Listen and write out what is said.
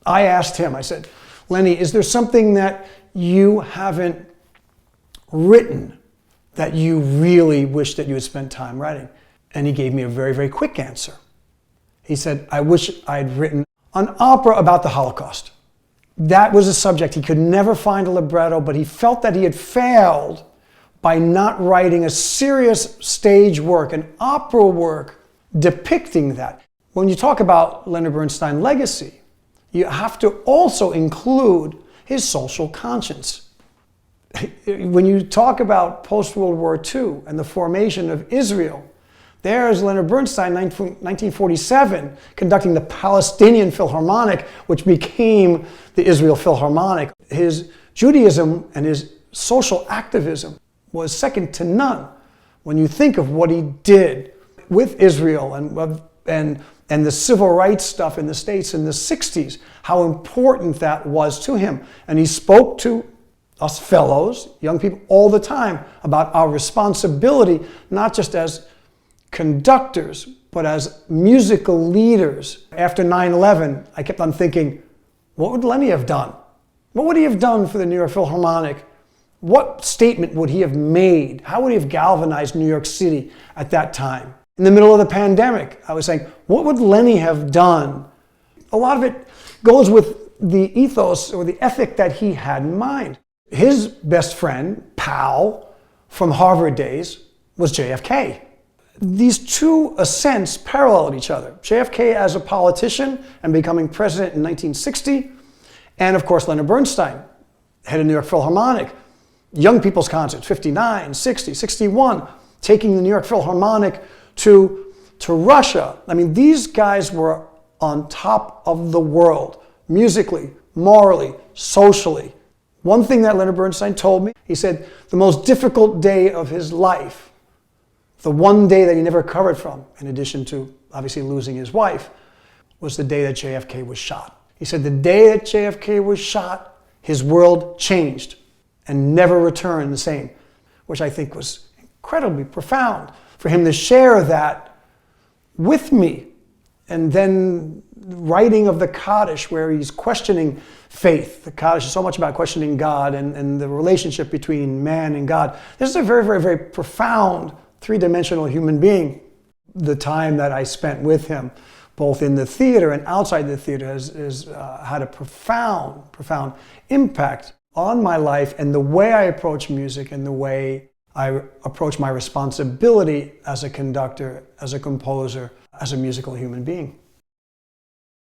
I asked him, I said, Lenny, is there something that you haven't written that you really wish that you had spent time writing? And he gave me a very, very quick answer. He said, I wish I'd written an opera about the Holocaust. That was a subject. He could never find a libretto, but he felt that he had failed by not writing a serious stage work, an opera work depicting that. When you talk about Leonard Bernstein's legacy, you have to also include his social conscience. When you talk about post-World War II and the formation of Israel, there's Leonard Bernstein, 1947, conducting the Palestinian Philharmonic, which became the Israel Philharmonic. His Judaism and his social activism was second to none when you think of what he did with Israel and the civil rights stuff in the States in the 60s, how important that was to him. And he spoke to us fellows, young people, all the time about our responsibility, not just as conductors, but as musical leaders. After 9/11, I kept on thinking, what would Lenny have done? What would he have done for the New York Philharmonic? What statement would he have made? How would he have galvanized New York City at that time? In the middle of the pandemic, I was saying, what would Lenny have done? A lot of it goes with the ethos or the ethic that he had in mind. His best friend, pal, from Harvard days was JFK. These two ascents paralleled each other. JFK as a politician and becoming president in 1960, and of course Leonard Bernstein, head of New York Philharmonic, young people's concerts, 59, 60, 61, taking the New York Philharmonic to Russia. I mean, these guys were on top of the world, musically, morally, socially. One thing that Leonard Bernstein told me, he said, the most difficult day of his life, the one day that he never recovered from, in addition to obviously losing his wife, was the day that JFK was shot. He said the day that JFK was shot, his world changed and never returned the same, which I think was incredibly profound for him to share that with me. And then writing of the Kaddish, where he's questioning faith. The Kaddish is so much about questioning God and the relationship between man and God. This is a very, very, very profound three-dimensional human being. The time that I spent with him, both in the theater and outside the theater, has had a profound, profound impact on my life and the way I approach music and the way I approach my responsibility as a conductor, as a composer, as a musical human being.